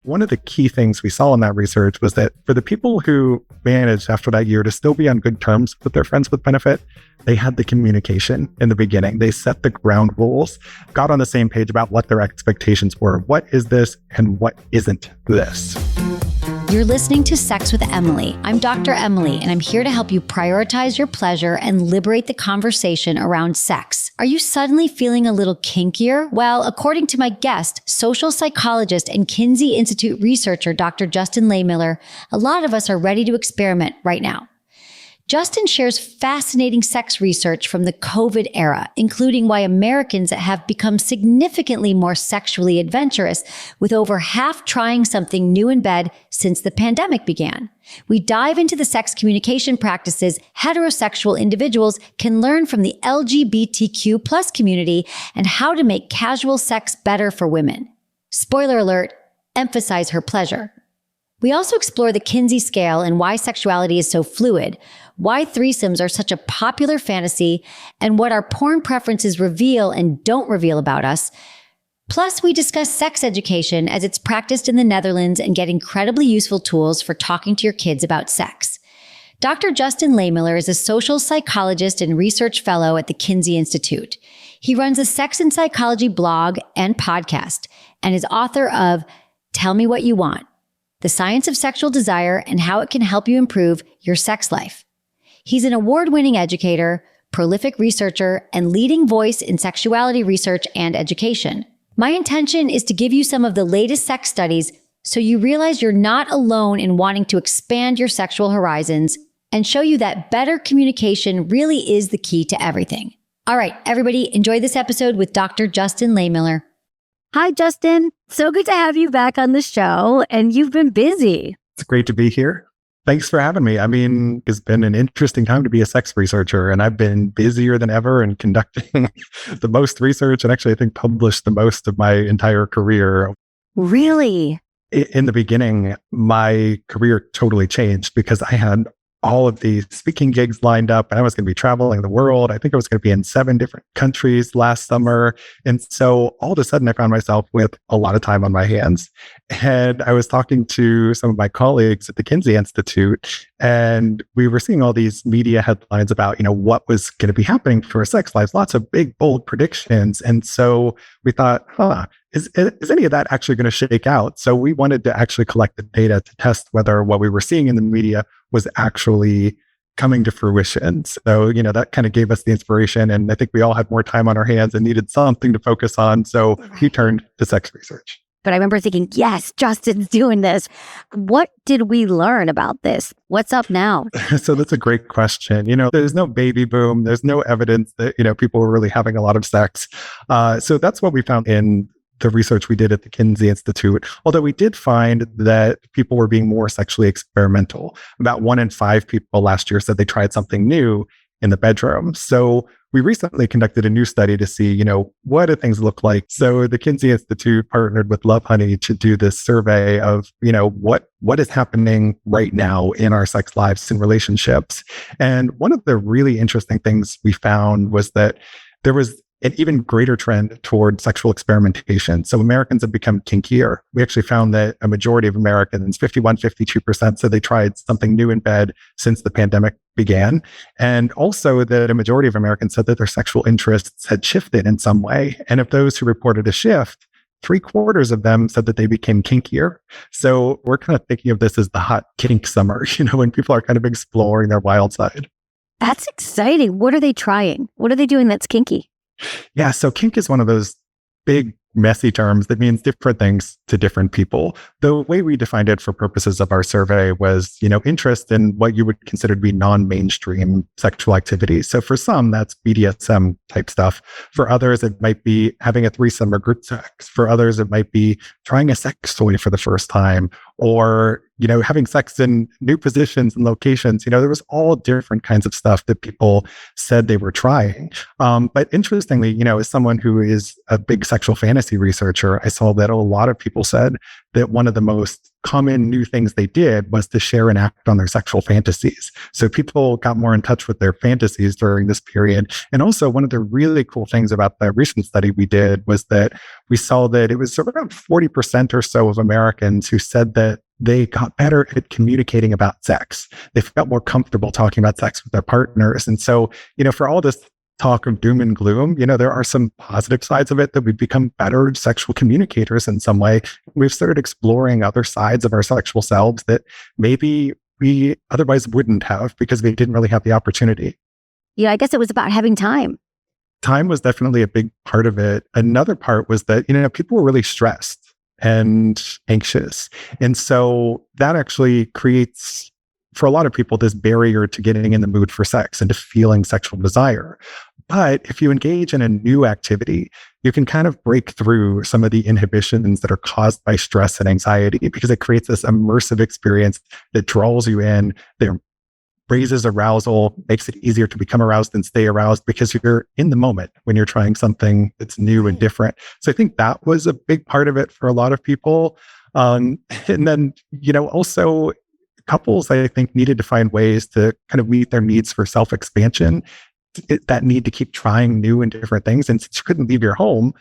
One of the key things we saw in that research was that for the people who managed after that year to still be on good terms with their friends with benefit, they had the communication in the beginning. They set the ground rules, got on the same page about what their expectations were. What is this and what isn't this? You're listening to Sex with Emily. I'm Dr. Emily, and I'm here to help you prioritize your pleasure and liberate the conversation around sex. Are you suddenly feeling a little kinkier? Well, according to my guest, social psychologist and Kinsey Institute researcher, Dr. Justin Lehmiller, a lot of us are ready to experiment right now. Justin shares fascinating sex research from the COVID era, including why Americans have become significantly more sexually adventurous, with over half trying something new in bed since the pandemic began. We dive into the sex communication practices heterosexual individuals can learn from the LGBTQ plus community and how to make casual sex better for women. Spoiler alert, emphasize her pleasure. We also explore the Kinsey scale and why sexuality is so fluid, why threesomes are such a popular fantasy, and what our porn preferences reveal and don't reveal about us. Plus, we discuss sex education as it's practiced in the Netherlands and get incredibly useful tools for talking to your kids about sex. Dr. Justin Lehmiller is a social psychologist and research fellow at the Kinsey Institute. He runs a sex and psychology blog and podcast and is author of Tell Me What You Want: The Science of Sexual Desire and How It Can Help You Improve Your Sex Life. He's an award-winning educator, prolific researcher, and leading voice in sexuality research and education. My intention is to give you some of the latest sex studies so you realize you're not alone in wanting to expand your sexual horizons and show you that better communication really is the key to everything. All right, everybody, enjoy this episode with Dr. Justin Lehmiller. Hi, Justin. So good to have you back on the show, and you've been busy. It's great to be here. Thanks for having me. I mean, it's been an interesting time to be a sex researcher, and I've been busier than ever and conducting the most research and actually, I think, published the most of my entire career. Really? In the beginning, my career totally changed because I had all of these speaking gigs lined up, and I was going to be traveling the world. I think I was going to be in 7 different countries last summer. And so all of a sudden I found myself with a lot of time on my hands. And I was talking to some of my colleagues at the Kinsey Institute, and we were seeing all these media headlines about, what was going to be happening for sex lives, lots of big, bold predictions. And so we thought, is any of that actually going to shake out? So we wanted to actually collect the data to test whether what we were seeing in the media was actually coming to fruition. So, that kind of gave us the inspiration. And I think we all had more time on our hands and needed something to focus on. So we turned to sex research. But I remember thinking, yes, Justin's doing this. What did we learn about this? What's up now? So that's a great question. There's no baby boom. There's no evidence that, people were really having a lot of sex. So that's what we found in the research we did at the Kinsey Institute, although we did find that people were being more sexually experimental. About 1 in 5 people last year said they tried something new in the bedroom. So we recently conducted a new study to see, what do things look like? So the Kinsey Institute partnered with Love Honey to do this survey of, what is happening right now in our sex lives and relationships. And one of the really interesting things we found was that there was an even greater trend toward sexual experimentation. So Americans have become kinkier. We actually found that a majority of Americans, 52%, said they tried something new in bed since the pandemic began. And also that a majority of Americans said that their sexual interests had shifted in some way. And of those who reported a shift, 3/4 of them said that they became kinkier. So we're kind of thinking of this as the hot kink summer, when people are kind of exploring their wild side. That's exciting. What are they trying? What are they doing that's kinky? Yeah, so kink is one of those big, messy terms that means different things to different people. The way we defined it for purposes of our survey was, interest in what you would consider to be non-mainstream sexual activities. So for some, that's BDSM type stuff. For others, it might be having a threesome or group sex. For others, it might be trying a sex toy for the first time, or having sex in new positions and locations. There was all different kinds of stuff that people said they were trying. But interestingly, as someone who is a big sexual fantasy researcher, I saw that a lot of people said that one of the most common new things they did was to share and act on their sexual fantasies. So people got more in touch with their fantasies during this period. And also, one of the really cool things about the recent study we did was that we saw that it was around 40% or so of Americans who said that they got better at communicating about sex. They felt more comfortable talking about sex with their partners. And so, for all this talk of doom and gloom, there are some positive sides of it, that we've become better sexual communicators in some way. We've started exploring other sides of our sexual selves that maybe we otherwise wouldn't have, because we didn't really have the opportunity. Yeah, I guess it was about having time. Time was definitely a big part of it. Another part was that, people were really stressed and anxious. And so that actually creates, for a lot of people, this barrier to getting in the mood for sex and to feeling sexual desire. But if you engage in a new activity, you can kind of break through some of the inhibitions that are caused by stress and anxiety, because it creates this immersive experience that draws you in, that raises arousal, makes it easier to become aroused and stay aroused, because you're in the moment when you're trying something that's new and different. So I think that was a big part of it for a lot of people. And then, also couples, I think, needed to find ways to kind of meet their needs for self-expansion, that need to keep trying new and different things. And since you couldn't leave your home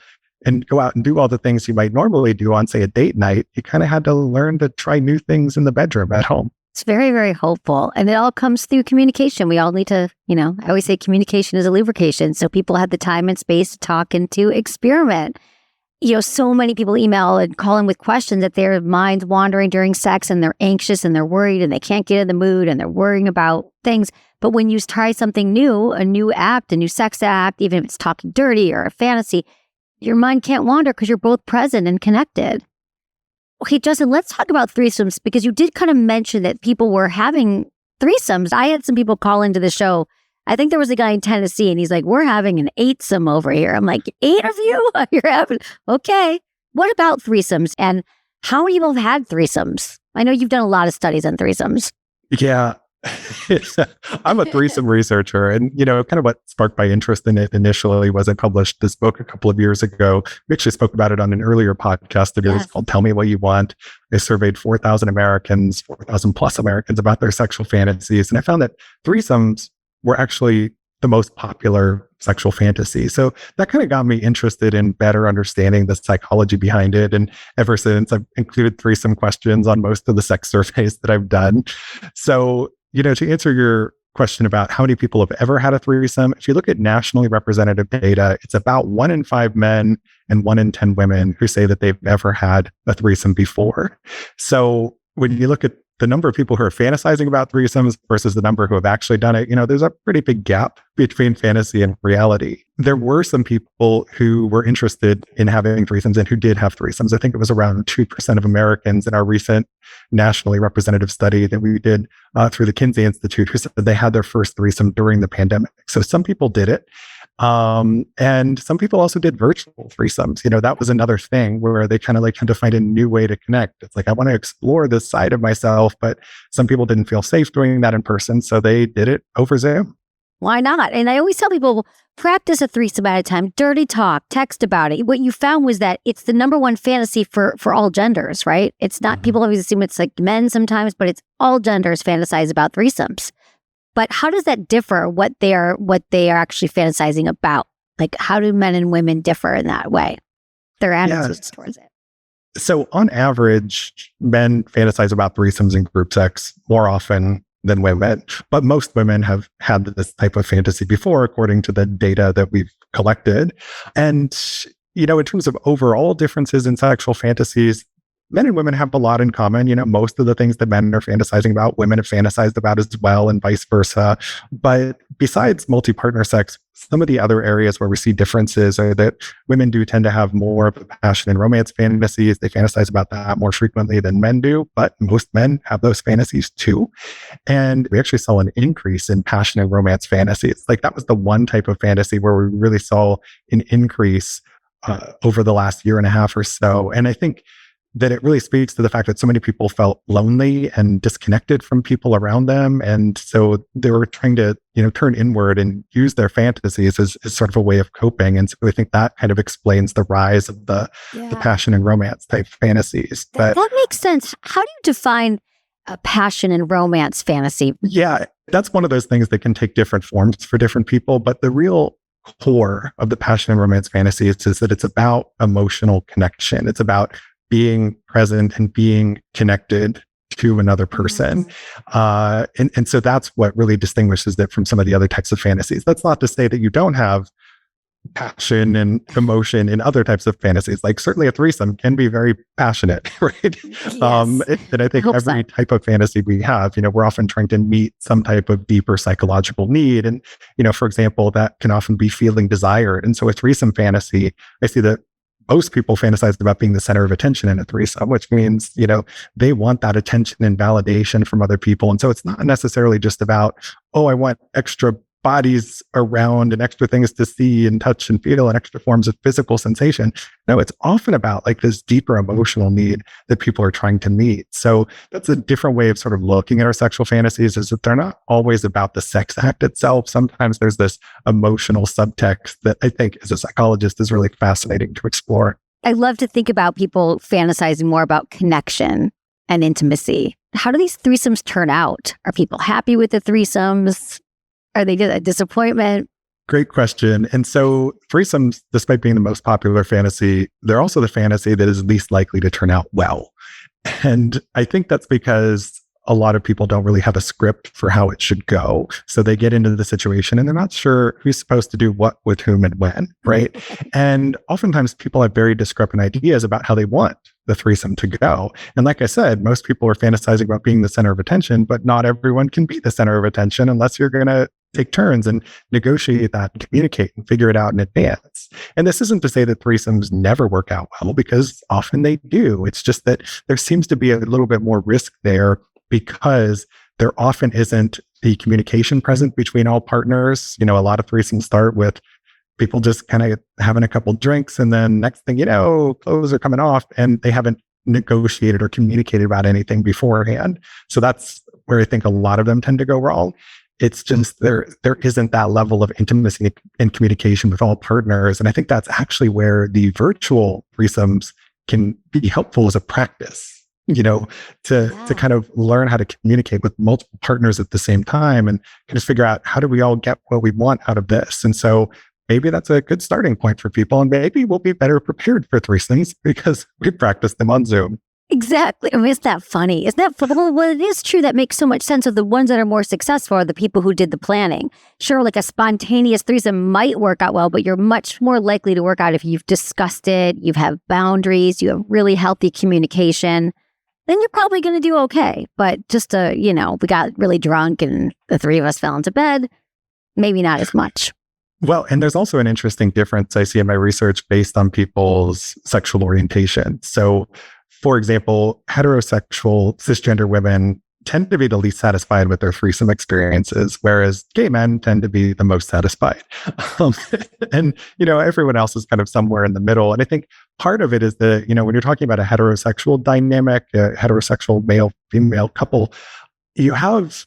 and go out and do all the things you might normally do on, say, a date night, you kind of had to learn to try new things in the bedroom at home. It's very, very hopeful. And it all comes through communication. We all need to, I always say communication is a lubrication. So people had the time and space to talk and to experiment. So many people email and call in with questions that their mind's wandering during sex, and they're anxious and they're worried and they can't get in the mood and they're worrying about things. But when you try something new, a new act, a new sex act, even if it's talking dirty or a fantasy, your mind can't wander because you're both present and connected. Okay, Justin, let's talk about threesomes, because you did kind of mention that people were having threesomes. I had some people call into the show. I think there was a guy in Tennessee, and he's like, we're having an eightsome over here. I'm like, 8 of you? You're having, okay. What about threesomes? And how many people have had threesomes? I know you've done a lot of studies on threesomes. Yeah. I'm a threesome researcher, and kind of what sparked my interest in it initially was I published this book a couple of years ago. We actually spoke about it on an earlier podcast of yours called Tell Me What You Want. I surveyed 4,000 Americans, 4,000 plus Americans, about their sexual fantasies, and I found that threesomes were actually the most popular sexual fantasy. So that kind of got me interested in better understanding the psychology behind it. And ever since, I've included threesome questions on most of the sex surveys that I've done. So, to answer your question about how many people have ever had a threesome, if you look at nationally representative data, it's about 1 in 5 men and 1 in 10 women who say that they've ever had a threesome before. So when you look at the number of people who are fantasizing about threesomes versus the number who have actually done it, there's a pretty big gap between fantasy and reality. There were some people who were interested in having threesomes and who did have threesomes. I think it was around 2% of Americans in our recent nationally representative study that we did through the Kinsey Institute, who said that they had their first threesome during the pandemic. So some people did it. And some people also did virtual threesomes. That was another thing where they kind of had to find a new way to connect. It's like, I want to explore this side of myself, but some people didn't feel safe doing that in person. So they did it over Zoom. Why not? And I always tell people, practice a threesome at a time, dirty talk, text about it. What you found was that it's the number one fantasy for all genders, right? It's not, people always assume it's like men sometimes, but it's all genders fantasize about threesomes. But how does that differ, what they are actually fantasizing about? Like, how do men and women differ in that way? Their attitudes towards it. So on average, men fantasize about threesomes and group sex more often than women, but most women have had this type of fantasy before, according to the data that we've collected. And, in terms of overall differences in sexual fantasies, men and women have a lot in common. Most of the things that men are fantasizing about, women have fantasized about as well, and vice versa. But besides multi-partner sex, some of the other areas where we see differences are that women do tend to have more of a passion and romance fantasies. They fantasize about that more frequently than men do, but most men have those fantasies too. And we actually saw an increase in passion and romance fantasies. Like, that was the one type of fantasy where we really saw an increase over the last year and a half or so. And I think that it really speaks to the fact that so many people felt lonely and disconnected from people around them. And so they were trying to, turn inward and use their fantasies as sort of a way of coping. And so I think that kind of explains the rise of the passion and romance type fantasies. But that makes sense. How do you define a passion and romance fantasy? Yeah, that's one of those things that can take different forms for different people. But the real core of the passion and romance fantasies is that it's about emotional connection. It's about being present and being connected to another person. And so that's what really distinguishes it from some of the other types of fantasies. That's not to say that you don't have passion and emotion in other types of fantasies. Like certainly a threesome can be very passionate, right? Yes. And I think every type of fantasy we have, we're often trying to meet some type of deeper psychological need. And, for example, that can often be feeling desired. And so a threesome fantasy, I see that most people fantasize about being the center of attention in a threesome, which means, they want that attention and validation from other people. And so it's not necessarily just about, oh, I want extra bodies around and extra things to see and touch and feel and extra forms of physical sensation. No, it's often about like this deeper emotional need that people are trying to meet. So that's a different way of sort of looking at our sexual fantasies, is that they're not always about the sex act itself. Sometimes there's this emotional subtext that I think as a psychologist is really fascinating to explore. I love to think about people fantasizing more about connection and intimacy. How do these threesomes turn out? Are people happy with the threesomes? Are they just a disappointment? Great question. And so threesomes, despite being the most popular fantasy, they're also the fantasy that is least likely to turn out well. And I think that's because a lot of people don't really have a script for how it should go. So they get into the situation and they're not sure who's supposed to do what with whom and when, right? And oftentimes people have very discrepant ideas about how they want the threesome to go. And like I said, most people are fantasizing about being the center of attention, but not everyone can be the center of attention unless you're going to take turns and negotiate that and communicate and figure it out in advance. And this isn't to say that threesomes never work out well, because often they do. It's just that there seems to be a little bit more risk there because there often isn't the communication present between all partners. A lot of threesomes start with people just kind of having a couple drinks, and then next thing you know, clothes are coming off and they haven't negotiated or communicated about anything beforehand. So that's where I think a lot of them tend to go wrong. It's just there isn't that level of intimacy and communication with all partners. And I think that's actually where the virtual threesomes can be helpful as a practice, to kind of learn how to communicate with multiple partners at the same time and kind of figure out, how do we all get what we want out of this? And so maybe that's a good starting point for people. And maybe we'll be better prepared for threesomes because we practiced them on Zoom. Exactly. I mean, isn't that funny? Isn't that funny? Well, it is true. That makes so much sense. Of the ones that are more successful are the people who did the planning. Sure, like a spontaneous threesome might work out well, but you're much more likely to work out if you've discussed it, you have boundaries, you have really healthy communication. Then you're probably going to do okay. But just we got really drunk and the three of us fell into bed, maybe not as much. Well, and there's also an interesting difference I see in my research based on people's sexual orientation. So, for example, heterosexual cisgender women tend to be the least satisfied with their threesome experiences, whereas gay men tend to be the most satisfied. And, everyone else is kind of somewhere in the middle. And I think part of it is that, when you're talking about a heterosexual dynamic, a heterosexual male-female couple, you have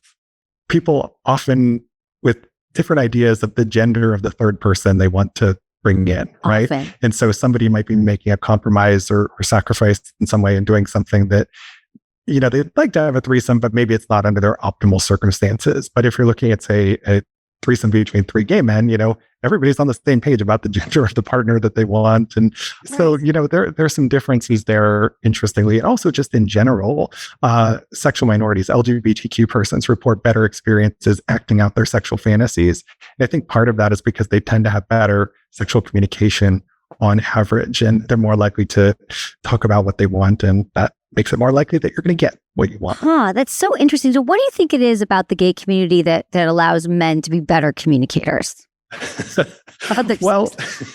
people often with different ideas of the gender of the third person they want to bring in, right? Often. And so somebody might be making a compromise or sacrifice in some way and doing something that, they'd like to have a threesome, but maybe it's not under their optimal circumstances. But if you're looking at, say, a threesome between three gay men, everybody's on the same page about the gender of the partner that they want. And so, there's some differences there, interestingly. And also just in general, sexual minorities, LGBTQ persons report better experiences acting out their sexual fantasies. And I think part of that is because they tend to have better sexual communication on average, and they're more likely to talk about what they want. And that makes it more likely that you're going to get what you want. That's so interesting. So what do you think it is about the gay community that allows men to be better communicators? Well,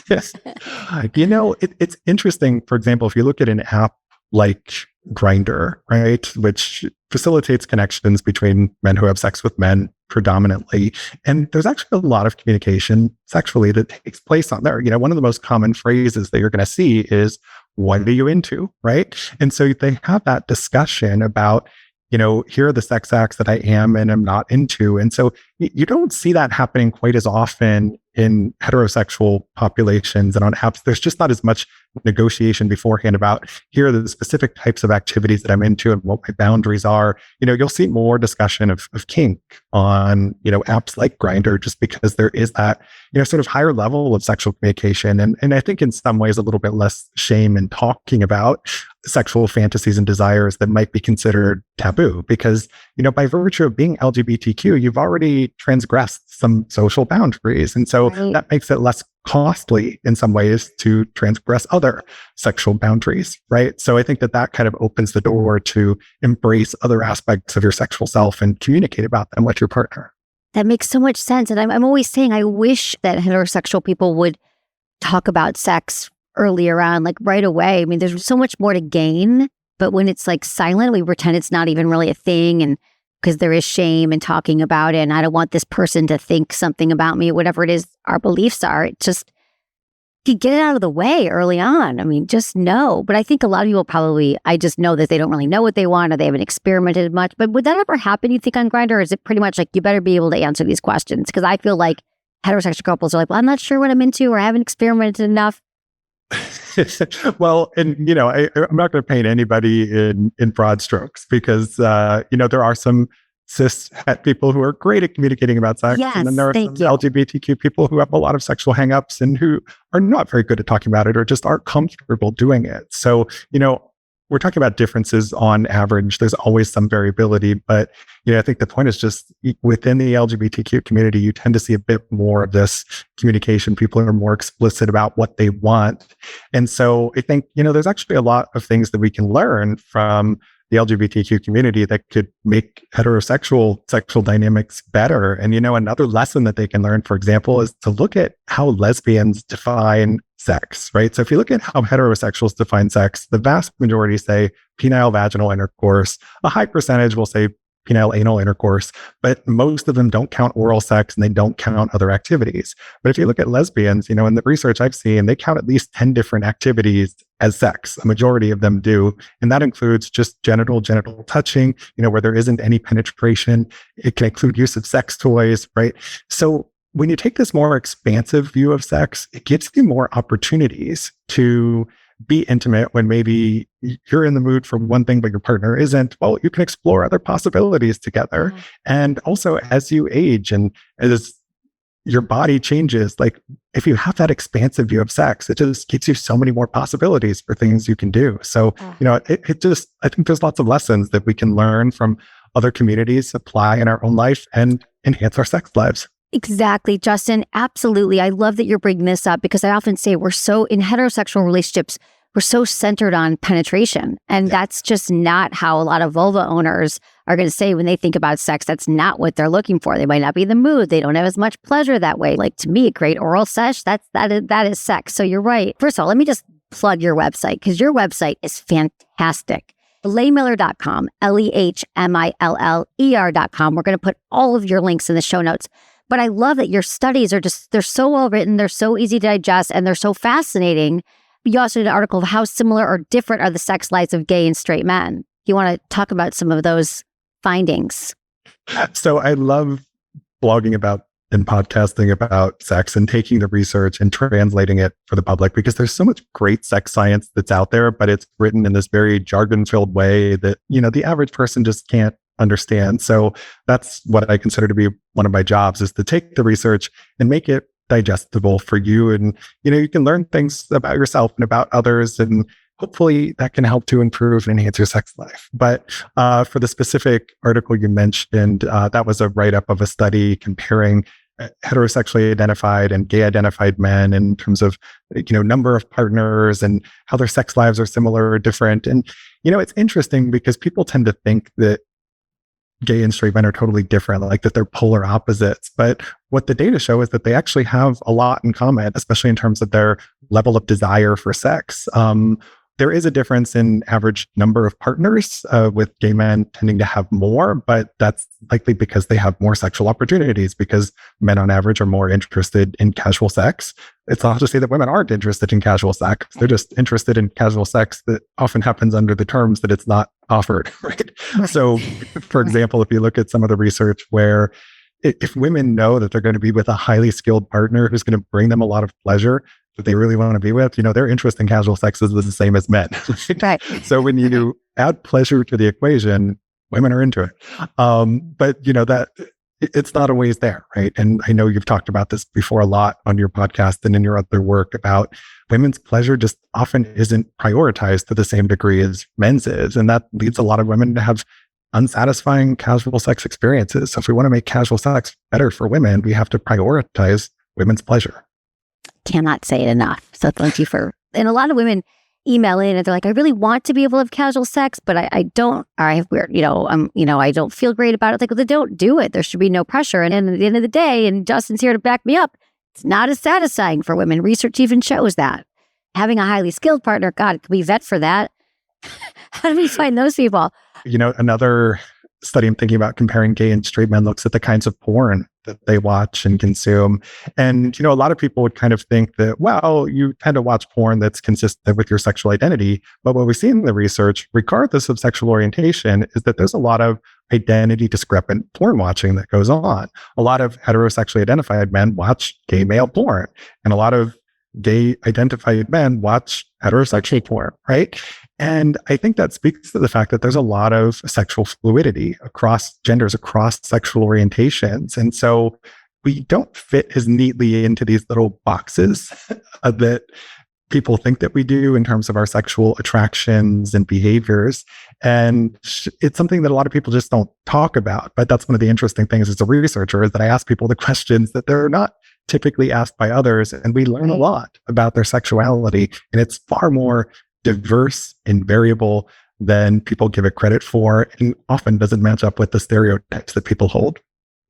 it's interesting. For example, if you look at an app like Grindr, right, which facilitates connections between men who have sex with men predominantly, and there's actually a lot of communication sexually that takes place on there. One of the most common phrases that you're going to see is, what are you into, right? And so they have that discussion about, here are the sex acts that I am and am not into. And so you don't see that happening quite as often in heterosexual populations and on apps. There's just not as much negotiation beforehand about here are the specific types of activities that I'm into and what my boundaries are. You'll see more discussion of kink on, apps like Grindr, just because there is that, sort of higher level of sexual communication. And I think in some ways a little bit less shame in talking about sexual fantasies and desires that might be considered taboo, because, by virtue of being LGBTQ, you've already transgressed some social boundaries. And so that makes it less costly in some ways to transgress other sexual boundaries, right? So I think that kind of opens the door to embrace other aspects of your sexual self and communicate about them with your partner. That makes so much sense. And I'm always saying, I wish that heterosexual people would talk about sex earlier on, like right away. I mean, there's so much more to gain, but when it's like silent, we pretend it's not even really a thing. And because there is shame in talking about it. And I don't want this person to think something about me, whatever it is our beliefs are. It just, you get it out of the way early on. I mean, just know. But I think a lot of people I just know that they don't really know what they want or they haven't experimented much. But would that ever happen, you think, on Grindr? Or is it pretty much like, you better be able to answer these questions? Because I feel like heterosexual couples are like, well, I'm not sure what I'm into or I haven't experimented enough. Well, and I'm not going to paint anybody in broad strokes, because there are some cis het people who are great at communicating about sex, and then there are some LGBTQ people who have a lot of sexual hangups and who are not very good at talking about it or just aren't comfortable doing it. So we're talking about differences on average. There's always some variability, but I think the point is just within the LGBTQ community, you tend to see a bit more of this communication. People are more explicit about what they want. And so I think, there's actually a lot of things that we can learn from the LGBTQ community that could make heterosexual sexual dynamics better. And, another lesson that they can learn, for example, is to look at how lesbians define sex, right? So if you look at how heterosexuals define sex, the vast majority say penile vaginal intercourse. A high percentage will say penile anal intercourse, but most of them don't count oral sex and they don't count other activities. But if you look at lesbians, in the research I've seen, they count at least 10 different activities as sex. A majority of them do. And that includes just genital touching, where there isn't any penetration. It can include use of sex toys, right? So when you take this more expansive view of sex, it gives you more opportunities to be intimate when maybe you're in the mood for one thing, but your partner isn't. Well, you can explore other possibilities together. Mm-hmm. And also, as you age and as your body changes, like if you have that expansive view of sex, it just gives you so many more possibilities for things you can do. So, I think there's lots of lessons that we can learn from other communities, apply in our own life, and enhance our sex lives. Exactly, Justin. Absolutely. I love that you're bringing this up, because I often say we're so, in heterosexual relationships, we're so centered on penetration. And that's just not how a lot of vulva owners are going to say when they think about sex. That's not what they're looking for. They might not be in the mood. They don't have as much pleasure that way. Like, to me, a great oral sesh, that is sex. So you're right. First of all, let me just plug your website, because your website is fantastic. Lehmiller.com, LEHMILLER.com. We're going to put all of your links in the show notes. But I love that your studies are they're so well written, they're so easy to digest, and they're so fascinating. You also did an article of how similar or different are the sex lives of gay and straight men. You want to talk about some of those findings? So I love blogging about and podcasting about sex and taking the research and translating it for the public, because there's so much great sex science that's out there, but it's written in this very jargon-filled way that, the average person just can't understand. So that's what I consider to be one of my jobs, is to take the research and make it digestible for you. And, you can learn things about yourself and about others, and hopefully that can help to improve and enhance your sex life. But for the specific article you mentioned, that was a write-up of a study comparing heterosexually identified and gay identified men in terms of, number of partners and how their sex lives are similar or different. And, it's interesting because people tend to think that gay and straight men are totally different, like that they're polar opposites. But what the data show is that they actually have a lot in common, especially in terms of their level of desire for sex. there is a difference in average number of partners, with gay men tending to have more, but that's likely because they have more sexual opportunities, because men on average are more interested in casual sex. It's not to say that women aren't interested in casual sex. They're just interested in casual sex that often happens under the terms that it's not offered, right? So, for example, if you look at some of the research where if women know that they're going to be with a highly skilled partner who's going to bring them a lot of pleasure that they really want to be with, their interest in casual sex is the same as men. Right. So when you add pleasure to the equation, women are into it. But that it's not always there, right? And I know you've talked about this before a lot on your podcast and in your other work about women's pleasure just often isn't prioritized to the same degree as men's is. And that leads a lot of women to have unsatisfying casual sex experiences. So if we want to make casual sex better for women, we have to prioritize women's pleasure. Cannot say it enough. So thank you and a lot of women email in and they're like, I really want to be able to have casual sex, but I don't, or I have weird, I don't feel great about it. Like, well, then don't do it. There should be no pressure. And at the end of the day, and Justin's here to back me up, it's not as satisfying for women. Research even shows that. Having a highly skilled partner, God, can we vet for that? How do we find those people? Another study I'm thinking about comparing gay and straight men looks at the kinds of porn that they watch and consume. And, a lot of people would kind of think that, well, you tend to watch porn that's consistent with your sexual identity. But what we see in the research, regardless of sexual orientation, is that there's a lot of identity discrepant porn watching that goes on. A lot of heterosexually identified men watch gay male porn, and a lot of gay identified men watch heterosexual porn, right? And I think that speaks to the fact that there's a lot of sexual fluidity across genders, across sexual orientations. And so we don't fit as neatly into these little boxes that people think that we do in terms of our sexual attractions and behaviors. And it's something that a lot of people just don't talk about. But that's one of the interesting things as a researcher, is that I ask people the questions that they're not typically asked by others. And we learn a lot about their sexuality. And it's far more diverse and variable than people give it credit for, and often doesn't match up with the stereotypes that people hold.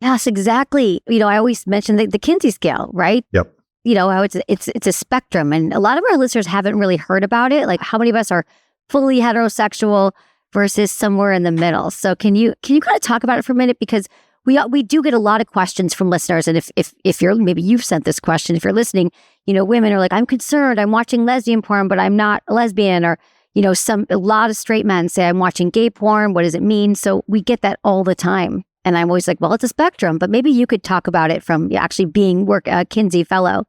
Yes, exactly. I always mention the Kinsey scale, right? Yep. How it's a spectrum, and a lot of our listeners haven't really heard about it. Like, how many of us are fully heterosexual versus somewhere in the middle? So can you kind of talk about it for a minute? Because we do get a lot of questions from listeners, and if you're, maybe you've sent this question, if you're listening, women are like, I'm concerned, I'm watching lesbian porn, but I'm not a lesbian, or a lot of straight men say, I'm watching gay porn. What does it mean? So we get that all the time. And I'm always like, well, it's a spectrum, but maybe you could talk about it from actually being a Kinsey fellow.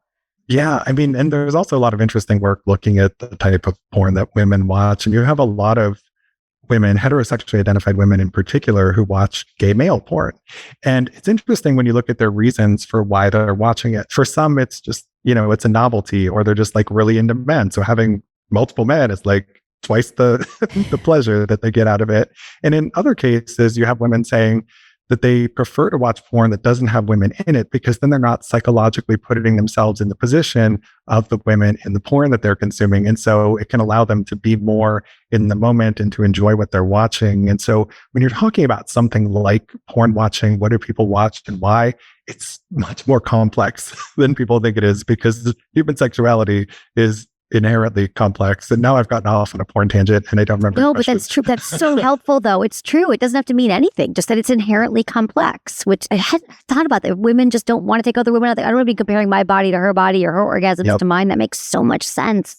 Yeah, and there's also a lot of interesting work looking at the type of porn that women watch. And you have a lot of women, heterosexually identified women in particular, who watch gay male porn. And it's interesting when you look at their reasons for why they're watching it. For some, it's just, it's a novelty, or they're just like really into men. So having multiple men is like twice the the pleasure that they get out of it. And in other cases, you have women saying that they prefer to watch porn that doesn't have women in it, because then they're not psychologically putting themselves in the position of the women in the porn that they're consuming. And so it can allow them to be more in the moment and to enjoy what they're watching. And so when you're talking about something like porn watching, what do people watch and why? It's much more complex than people think it is, because human sexuality is inherently complex. And now I've gotten off on a porn tangent and I don't remember. No, but that's true. That's so helpful, though. It's true. It doesn't have to mean anything, just that it's inherently complex, which I hadn't thought about. That women just don't want to take other women out. I don't want to be comparing my body to her body, or her orgasms to mine. That makes so much sense.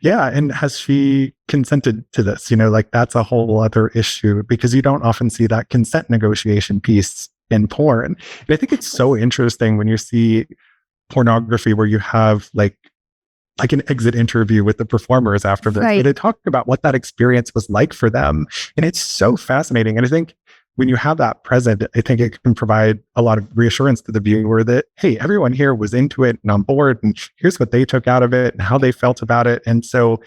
Yeah. And has she consented to this? That's a whole other issue, because you don't often see that consent negotiation piece in porn. And I think it's so interesting when you see pornography where you have like an exit interview with the performers after this. Right. They talk about what that experience was like for them. And it's so fascinating. And I think when you have that present, I think it can provide a lot of reassurance to the viewer that, hey, everyone here was into it and on board, and here's what they took out of it and how they felt about it. And so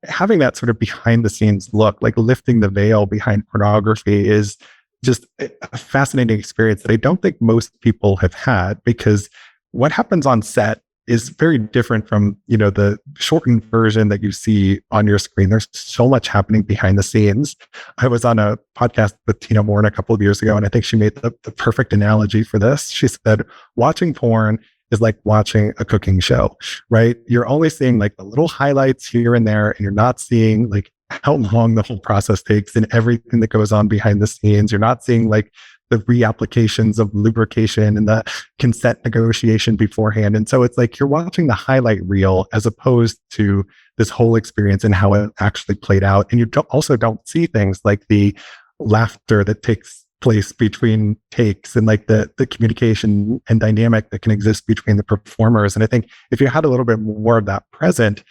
having that sort of behind the scenes look, like lifting the veil behind pornography, is just a fascinating experience that I don't think most people have had, because what happens on set is very different from, the shortened version that you see on your screen. There's so much happening behind the scenes. I was on a podcast with Tina Moore a couple of years ago, and I think she made the perfect analogy for this. She said, watching porn is like watching a cooking show, right? You're only seeing like the little highlights here and there, and you're not seeing like how long the whole process takes and everything that goes on behind the scenes. You're not seeing like the reapplications of lubrication and the consent negotiation beforehand. And so it's like you're watching the highlight reel as opposed to this whole experience and how it actually played out. And you also don't see things like the laughter that takes place between takes and like the communication and dynamic that can exist between the performers. And I think if you had a little bit more of that present,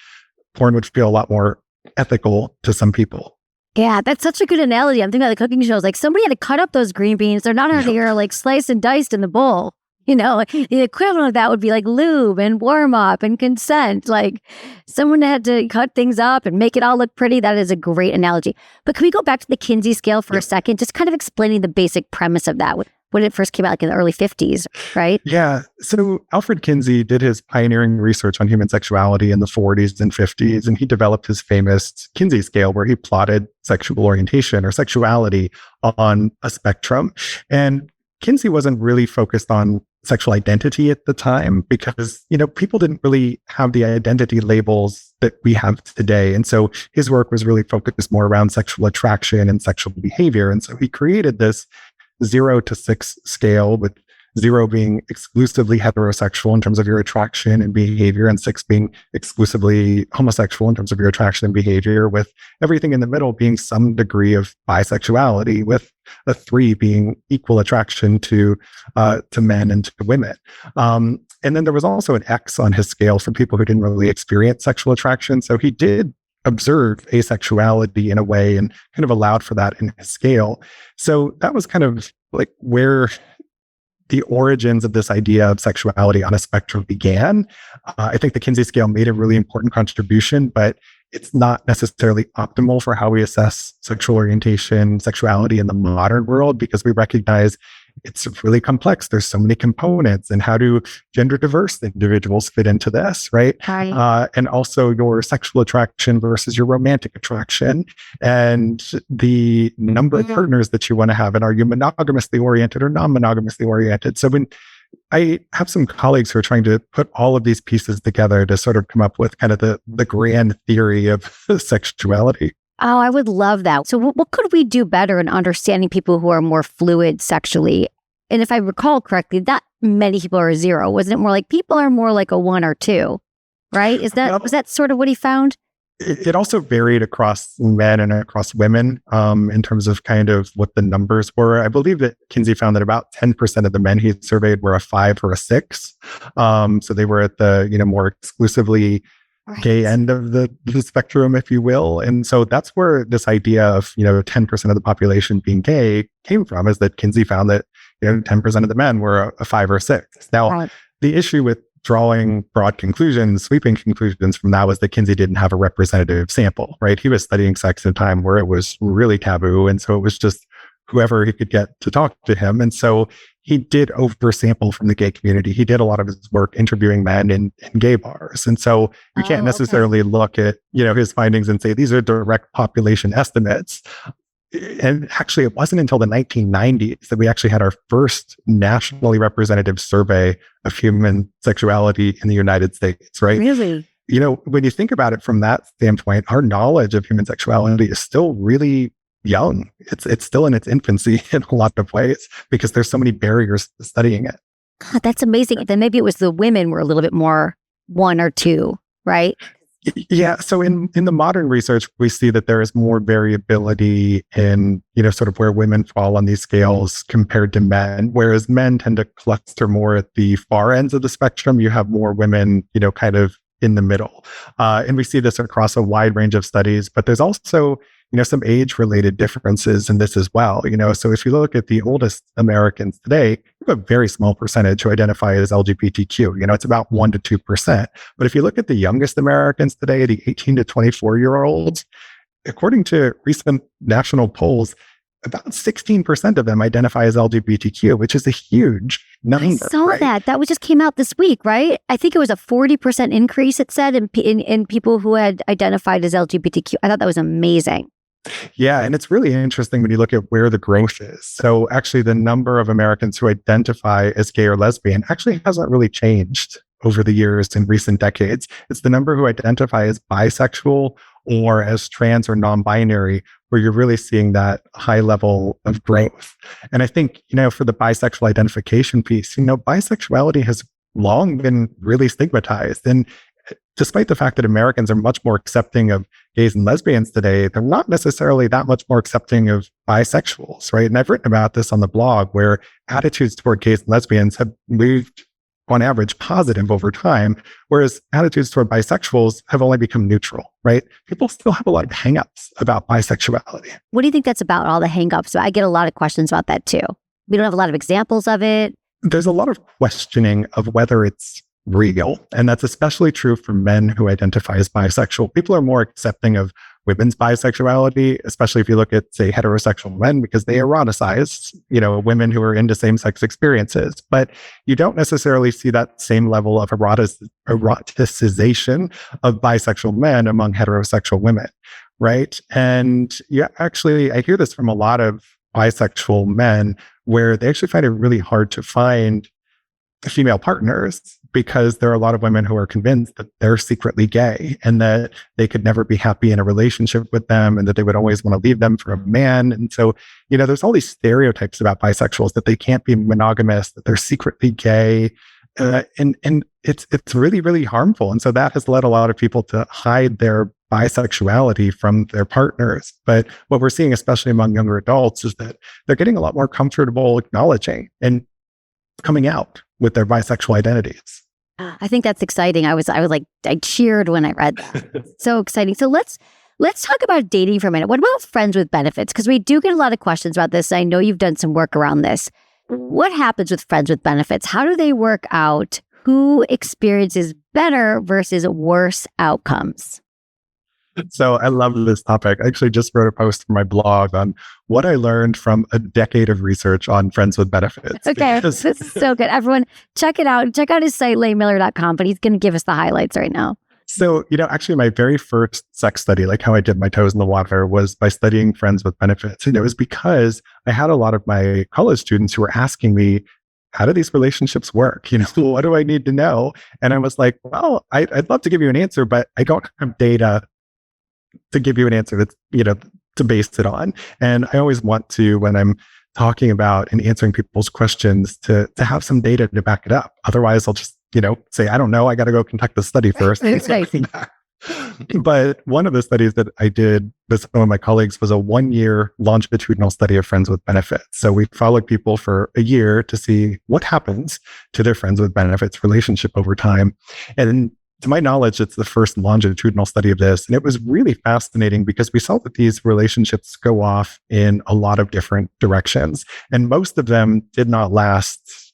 porn would feel a lot more ethical to some people. Yeah, that's such a good analogy. I'm thinking about the cooking shows. Like somebody had to cut up those green beans. They're not out here like sliced and diced in the bowl. You know, the equivalent of that would be like lube and warm up and consent. Like someone had to cut things up and make it all look pretty. That is a great analogy. But can we go back to the Kinsey scale for a second? Just kind of explaining the basic premise of that. When it first came out, like in the early 50s, right? Yeah. So Alfred Kinsey did his pioneering research on human sexuality in the 40s and 50s, and he developed his famous Kinsey scale where he plotted sexual orientation or sexuality on a spectrum. And Kinsey wasn't really focused on sexual identity at the time because, you know, people didn't really have the identity labels that we have today. And so his work was really focused more around sexual attraction and sexual behavior. And so he created this 0 to 6 scale, with 0 being exclusively heterosexual in terms of your attraction and behavior, and 6 being exclusively homosexual in terms of your attraction and behavior, with everything in the middle being some degree of bisexuality, with a 3 being equal attraction to men and to women. And then there was also an X on his scale for people who didn't really experience sexual attraction. So he did observe asexuality in a way and kind of allowed for that in his scale. So that was kind of like where the origins of this idea of sexuality on a spectrum began. I think the Kinsey scale made a really important contribution, but it's not necessarily optimal for how we assess sexual orientation, sexuality in the modern world, because we recognize it's really complex. There's so many components, and how do gender diverse individuals fit into this, right? And also your sexual attraction versus your romantic attraction, and the number of partners that you want to have, and are you monogamously oriented or non-monogamously oriented? So when I have some colleagues who are trying to put all of these pieces together to sort of come up with kind of the grand theory of sexuality. Oh, I would love that. So what could we do better in understanding people who are more fluid sexually? And if I recall correctly, that many people are 0. Wasn't it more like people are more like a 1 or 2, right? Was that sort of what he found? It also varied across men and across women in terms of kind of what the numbers were. I believe that Kinsey found that about 10% of the men he surveyed were a 5 or a 6. So they were at the, more exclusively gay end of the spectrum, if you will. And so that's where this idea of, 10% of the population being gay came from, is that Kinsey found that, 10% of the men were a 5 or 6. Now, the issue with drawing broad conclusions, sweeping conclusions from that was that Kinsey didn't have a representative sample, right? He was studying sex at a time where it was really taboo. And so it was just whoever he could get to talk to him. And so he did oversample from the gay community. He did a lot of his work interviewing men in gay bars. And so you can't necessarily look at, his findings and say, these are direct population estimates. And actually, it wasn't until the 1990s that we actually had our first nationally representative survey of human sexuality in the United States, right? Really? When you think about it from that standpoint, our knowledge of human sexuality is still really young. It's still in its infancy in a lot of ways because there's so many barriers to studying it. God, that's amazing. Then maybe it was the women were a little bit more 1 or 2, right? Yeah. So in the modern research, we see that there is more variability in, sort of where women fall on these scales compared to men, whereas men tend to cluster more at the far ends of the spectrum. You have more women, kind of in the middle. And we see this across a wide range of studies, but there's also, some age-related differences in this as well. So if you look at the oldest Americans today, we have a very small percentage who identify as LGBTQ. It's about 1 to 2%. But if you look at the youngest Americans today, the 18 to 24-year-olds, according to recent national polls, about 16% of them identify as LGBTQ, which is a huge number. I saw right? that. That just came out this week, right? I think it was a 40% increase, it said, in people who had identified as LGBTQ. I thought that was amazing. Yeah, and it's really interesting when you look at where the growth is. So actually the number of Americans who identify as gay or lesbian actually hasn't really changed over the years in recent decades. It's the number who identify as bisexual or as trans or non-binary where you're really seeing that high level of growth. And I think, for the bisexual identification piece, bisexuality has long been really stigmatized. And despite the fact that Americans are much more accepting of gays and lesbians today, they're not necessarily that much more accepting of bisexuals, right? And I've written about this on the blog where attitudes toward gays and lesbians have moved on average positive over time, whereas attitudes toward bisexuals have only become neutral, right? People still have a lot of hangups about bisexuality. What do you think that's about, all the hangups? I get a lot of questions about that too. We don't have a lot of examples of it. There's a lot of questioning of whether it's real. And that's especially true for men who identify as bisexual. People are more accepting of women's bisexuality, especially if you look at, say, heterosexual men, because they eroticize, women who are into same-sex experiences. But you don't necessarily see that same level of eroticization of bisexual men among heterosexual women, right? And I hear this from a lot of bisexual men where they actually find it really hard to find female partners because there are a lot of women who are convinced that they're secretly gay and that they could never be happy in a relationship with them and that they would always want to leave them for a man. And so, there's all these stereotypes about bisexuals that they can't be monogamous, that they're secretly gay. And it's really, really harmful. And so that has led a lot of people to hide their bisexuality from their partners. But what we're seeing, especially among younger adults, is that they're getting a lot more comfortable acknowledging and coming out with their bisexual identities. I think that's exciting. I cheered when I read that. So exciting. So let's talk about dating for a minute. What about friends with benefits? Because we do get a lot of questions about this. I know you've done some work around this. What happens with friends with benefits? How do they work out? Who experiences better versus worse outcomes? So I love this topic. I actually just wrote a post for my blog on what I learned from a decade of research on friends with benefits. Okay, this is so good. Everyone, check it out. Check out his site, Lehmiller.com, but he's going to give us the highlights right now. So, actually my very first sex study, like how I dipped my toes in the water, was by studying friends with benefits. And it was because I had a lot of my college students who were asking me, how do these relationships work? What do I need to know? And I was like, well, I'd love to give you an answer, but I don't have data to give you an answer that's, to base it on. And I always want to, when I'm talking about and answering people's questions, to have some data to back it up. Otherwise, I'll just, say, I don't know, I got to go conduct the study first. But one of the studies that I did with some of my colleagues was a 1-year longitudinal study of friends with benefits. So we followed people for a year to see what happens to their friends with benefits relationship over time. And to my knowledge, it's the first longitudinal study of this. And it was really fascinating because we saw that these relationships go off in a lot of different directions. And most of them did not last,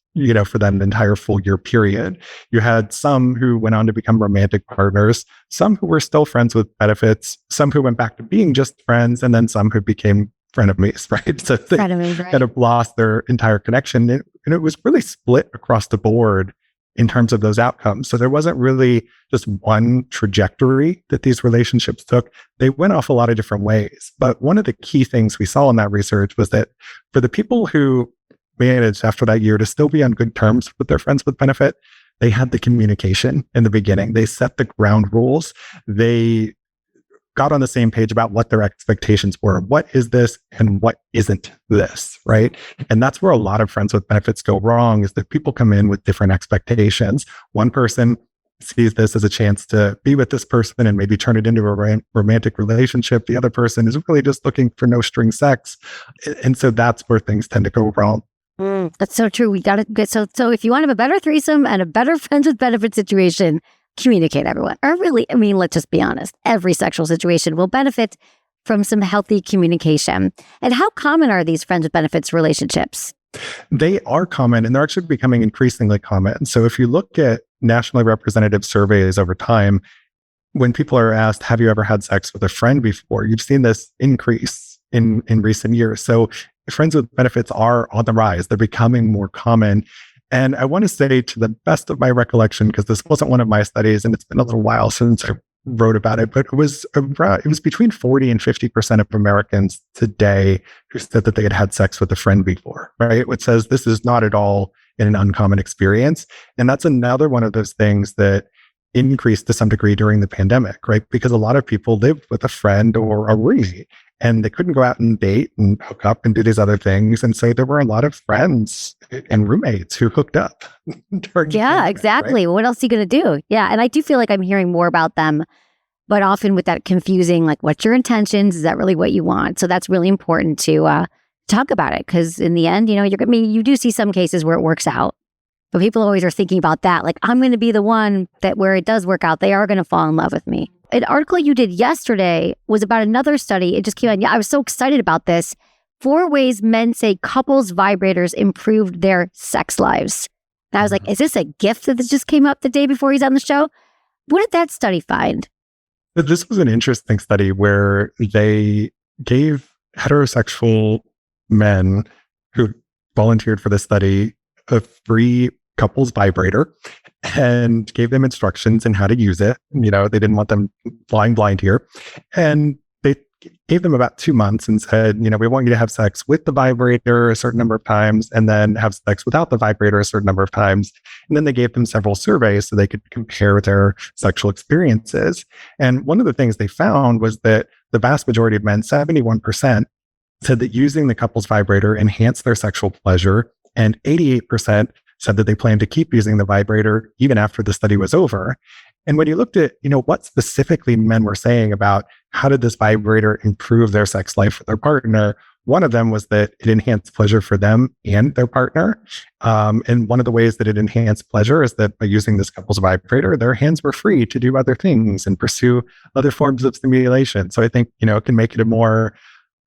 for that entire full year period. You had some who went on to become romantic partners, some who were still friends with benefits, some who went back to being just friends, and then some who became frenemies, right? So they kind of lost their entire connection. And it was really split across the board in terms of those outcomes. So there wasn't really just one trajectory that these relationships took. They went off a lot of different ways. But one of the key things we saw in that research was that for the people who managed after that year to still be on good terms with their friends with benefit, they had the communication in the beginning. They set the ground rules. They got on the same page about what their expectations were. What is this and what isn't this, right? And that's where a lot of friends with benefits go wrong, is that people come in with different expectations. One person sees this as a chance to be with this person and maybe turn it into a romantic relationship. The other person is really just looking for no string sex. And so that's where things tend to go wrong. That's so true. We got to get, so if you want to have a better threesome and a better friends with benefits situation, communicate, everyone. Or really, let's just be honest. Every sexual situation will benefit from some healthy communication. And how common are these friends with benefits relationships? They are common, and they're actually becoming increasingly common. So if you look at nationally representative surveys over time, when people are asked, have you ever had sex with a friend before? You've seen this increase in recent years. So friends with benefits are on the rise. They're becoming more common. And I want to say, to the best of my recollection, because this wasn't one of my studies and it's been a little while since I wrote about it, but it was between 40 and 50% of Americans today who said that they had had sex with a friend before, right? Which says this is not at all an uncommon experience. And that's another one of those things that increased to some degree during the pandemic, right? Because a lot of people lived with a friend or a roommate and they couldn't go out and date and hook up and do these other things. And so there were a lot of friends and roommates who hooked up. Yeah, exactly. Right? What else are you going to do? Yeah. And I do feel like I'm hearing more about them, but often with that confusing, like, what's your intentions? Is that really what you want? So that's really important to talk about it. Because in the end, you do see some cases where it works out. But people always are thinking about that. Like, I'm going to be the one that where it does work out, they are going to fall in love with me. An article you did yesterday was about another study. It just came out. Yeah, I was so excited about this. 4 ways men say couples vibrators improved their sex lives. And I was like, is this a gift that just came up the day before he's on the show? What did that study find? This was an interesting study where they gave heterosexual men who volunteered for the study a free couples vibrator and gave them instructions on how to use it. They didn't want them flying blind here. And they gave them about 2 months and said, we want you to have sex with the vibrator a certain number of times and then have sex without the vibrator a certain number of times. And then they gave them several surveys so they could compare their sexual experiences. And one of the things they found was that the vast majority of men, 71%, said that using the couples vibrator enhanced their sexual pleasure, and 88% said that they plan to keep using the vibrator even after the study was over. And when you looked at, what specifically men were saying about how did this vibrator improve their sex life with their partner, one of them was that it enhanced pleasure for them and their partner. And one of the ways that it enhanced pleasure is that by using this couple's vibrator, their hands were free to do other things and pursue other forms of stimulation. So I think, it can make it a more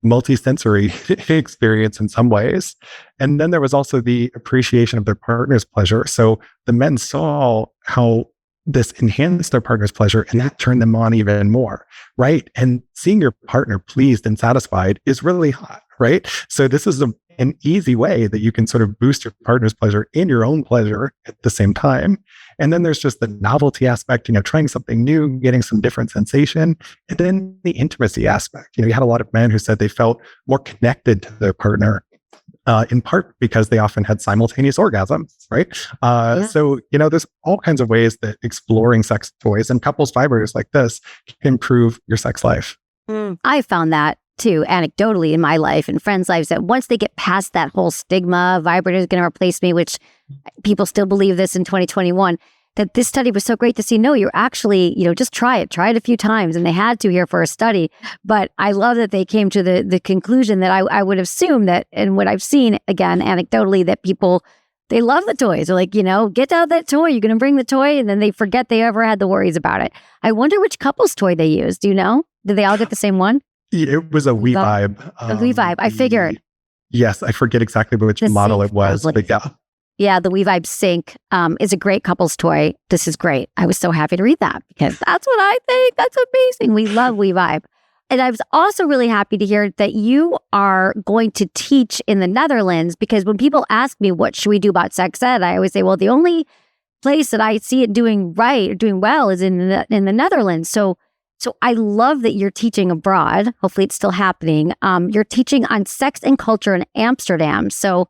multi-sensory experience in some ways. And then there was also the appreciation of their partner's pleasure. So the men saw how this enhanced their partner's pleasure and that turned them on even more, right? And seeing your partner pleased and satisfied is really hot, right? So this is an easy way that you can sort of boost your partner's pleasure and your own pleasure at the same time. And then there's just the novelty aspect, trying something new, getting some different sensation. And then the intimacy aspect. You had a lot of men who said they felt more connected to their partner, in part because they often had simultaneous orgasms, right? So, there's all kinds of ways that exploring sex toys and couples vibrators like this can improve your sex life. I found that too, anecdotally in my life and friends' lives, that once they get past that whole stigma, vibrator is going to replace me, which people still believe this in 2021, that this study was so great to see. No, you're actually, just try it a few times. And they had to here for a study. But I love that they came to the conclusion that I would assume that, and what I've seen, again, anecdotally, that people, they love the toys. They're like, get out that toy. You're going to bring the toy. And then they forget they ever had the worries about it. I wonder which couple's toy they used. Do you know? Did they all get the same one? It was a WeVibe. A WeVibe. I figured. Yes, I forget exactly which model it was, but yeah. Yeah, the WeVibe Sync is a great couple's toy. This is great. I was so happy to read that because that's what I think. That's amazing. We love WeVibe. And I was also really happy to hear that you are going to teach in the Netherlands, because when people ask me what should we do about sex ed, I always say, well, the only place that I see it doing right or doing well is in the Netherlands. So I love that you're teaching abroad. Hopefully it's still happening. You're teaching on sex and culture in Amsterdam. So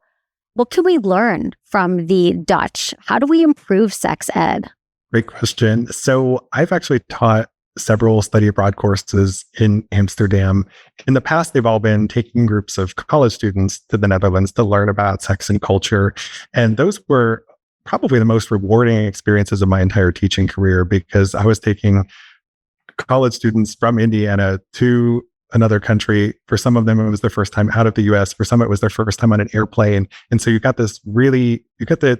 what can we learn from the Dutch? How do we improve sex ed? Great question. So I've actually taught several study abroad courses in Amsterdam. In the past, they've all been taking groups of college students to the Netherlands to learn about sex and culture. And those were probably the most rewarding experiences of my entire teaching career, because I was taking college students from Indiana to another country. For some of them, it was their first time out of the US. For some, it was their first time on an airplane. And so you got to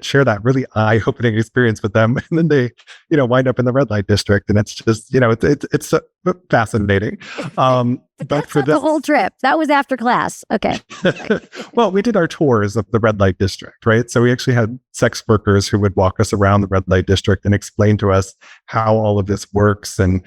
share that really eye-opening experience with them. And then they, wind up in the red light district. And it's just, it's fascinating. But for the whole trip, that was after class. Okay. Well, we did our tours of the red light district, right? So we actually had sex workers who would walk us around the red light district and explain to us how all of this works. And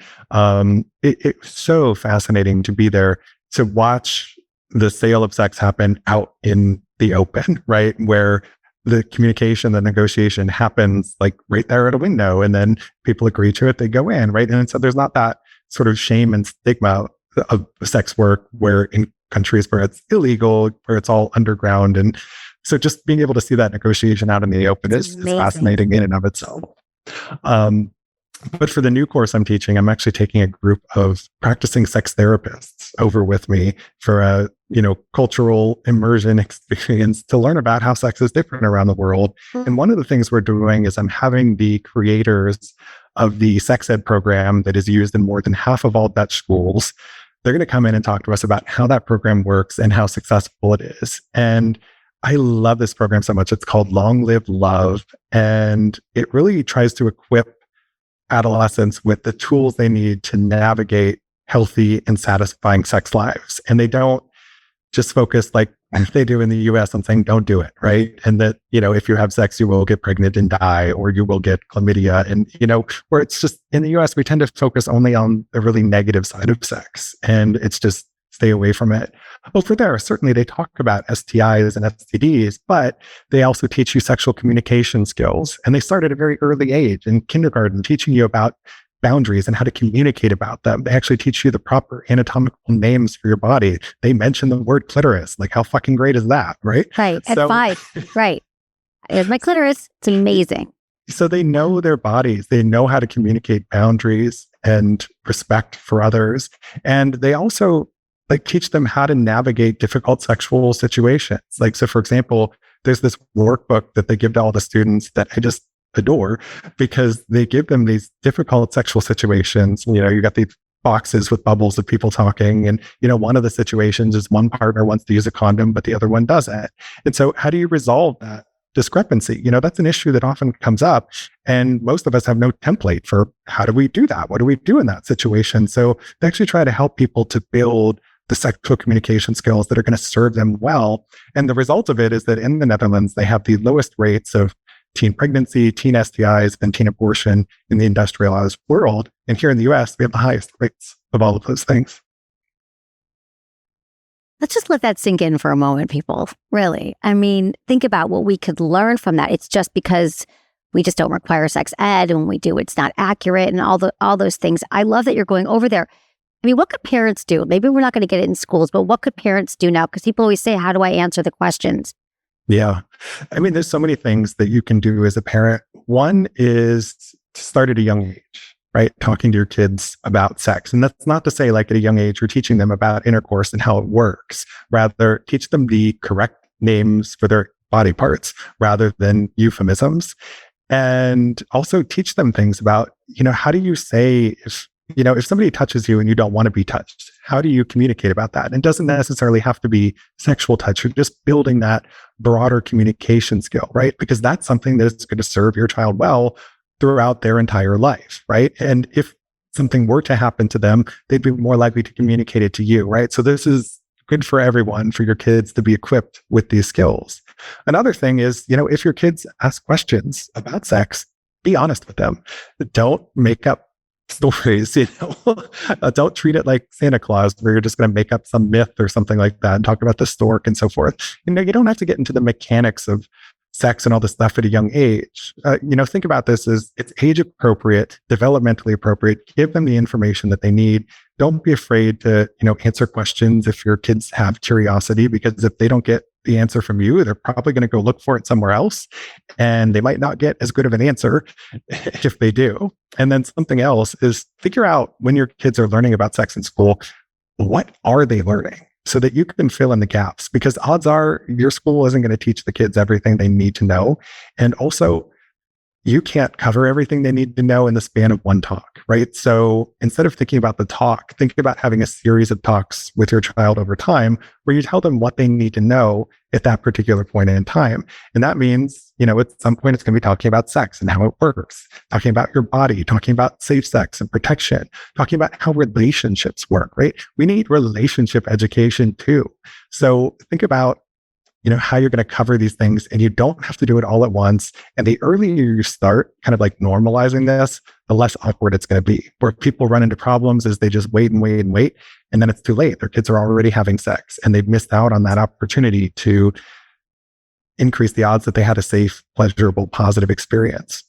it was so fascinating to be there to watch the sale of sex happen out in the open, right? Where the communication, the negotiation happens like right there at a window, and then people agree to it, they go in, right? And so there's not that sort of shame and stigma of sex work where in countries where it's illegal, where it's all underground. And so just being able to see that negotiation out in the open is fascinating in and of itself. But for the new course I'm teaching, I'm actually taking a group of practicing sex therapists over with me for a, cultural immersion experience to learn about how sex is different around the world. And one of the things we're doing is I'm having the creators of the sex ed program that is used in more than half of all Dutch schools. They're going to come in and talk to us about how that program works and how successful it is. And I love this program so much. It's called Long Live Love. And it really tries to equip adolescents with the tools they need to navigate healthy and satisfying sex lives. And they don't just focus like they do in the US on saying, don't do it, right? And that, if you have sex, you will get pregnant and die, or you will get chlamydia. And, where it's just in the US, we tend to focus only on the really negative side of sex. And it's just stay away from it. Over there, certainly they talk about STIs and STDs, but they also teach you sexual communication skills. And they start at a very early age in kindergarten, teaching you about boundaries and how to communicate about them. They actually teach you the proper anatomical names for your body. They mention the word clitoris. Like, how fucking great is that, right? Right. At 5. Right. Here's my clitoris. It's amazing. So they know their bodies. They know how to communicate boundaries and respect for others. And they also teach them how to navigate difficult sexual situations. So for example, there's this workbook that they give to all the students that I just adore, because they give them these difficult sexual situations. You got these boxes with bubbles of people talking. And, one of the situations is one partner wants to use a condom, but the other one doesn't. And so how do you resolve that discrepancy? That's an issue that often comes up. And most of us have no template for how do we do that? What do we do in that situation? So they actually try to help people to build the sexual communication skills that are going to serve them well. And the result of it is that in the Netherlands, they have the lowest rates of teen pregnancy, teen STIs, and teen abortion in the industrialized world. And here in the US, we have the highest rates of all of those things. Let's just let that sink in for a moment, people. Really. I mean, think about what we could learn from that. It's just because we just don't require sex ed, and when we do, it's not accurate, and all those things. I love that you're going over there. I mean, what could parents do? Maybe we're not going to get it in schools, but what could parents do now? Because people always say, how do I answer the questions? Yeah. I mean, there's so many things that you can do as a parent. One is to start at a young age, right? Talking to your kids about sex. And that's not to say at a young age, you're teaching them about intercourse and how it works. Rather, teach them the correct names for their body parts rather than euphemisms. And also teach them things about, how do you say if somebody touches you and you don't want to be touched, how do you communicate about that? And it doesn't necessarily have to be sexual touch. You're just building that broader communication skill, right? Because that's something that's going to serve your child well throughout their entire life, right? And if something were to happen to them, they'd be more likely to communicate it to you, right? So this is good for everyone, for your kids to be equipped with these skills. Another thing is, if your kids ask questions about sex, be honest with them. Don't make up stories, don't treat it like Santa Claus, where you're just going to make up some myth or something like that and talk about the stork and so forth. You don't have to get into the mechanics of sex and all this stuff at a young age. Think about this as it's age appropriate, developmentally appropriate. Give them the information that they need. Don't be afraid to, answer questions if your kids have curiosity, because if they don't get the answer from you, they're probably going to go look for it somewhere else, and they might not get as good of an answer if they do. And then something else is figure out, when your kids are learning about sex in school, what are they learning, so that you can fill in the gaps, because odds are your school isn't going to teach the kids everything they need to know. And also, you can't cover everything they need to know in the span of one talk, right? So instead of thinking about the talk, think about having a series of talks with your child over time where you tell them what they need to know at that particular point in time. And that means, at some point it's going to be talking about sex and how it works, talking about your body, talking about safe sex and protection, talking about how relationships work, right? We need relationship education too. So think about how you're going to cover these things, and you don't have to do it all at once. And the earlier you start kind of normalizing this, the less awkward it's going to be. Where people run into problems is they just wait and wait and wait, and then it's too late. Their kids are already having sex, and they've missed out on that opportunity to increase the odds that they had a safe, pleasurable, positive experience.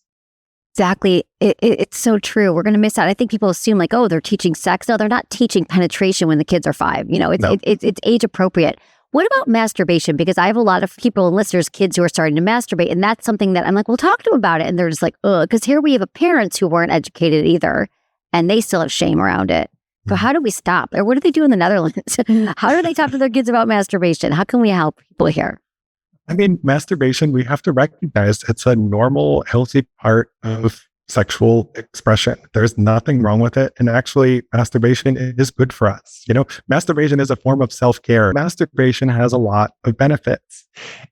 Exactly. It's so true. We're going to miss out. I think people assume like, oh, they're teaching sex. No, they're not teaching penetration when the kids are 5. You know, it's age appropriate. What about masturbation? Because I have a lot of people and listeners, kids who are starting to masturbate. And that's something that I'm like, well, talk to them about it. And they're just like, ugh. Because here we have parents who weren't educated either, and they still have shame around it. So how do we stop? Or what do they do in the Netherlands? How do they talk to their kids about masturbation? How can we help people here? I mean, masturbation, we have to recognize it's a normal, healthy part of sexual expression. There's nothing wrong with it. And actually, masturbation is good for us. You know, masturbation is a form of self-care. Masturbation has a lot of benefits.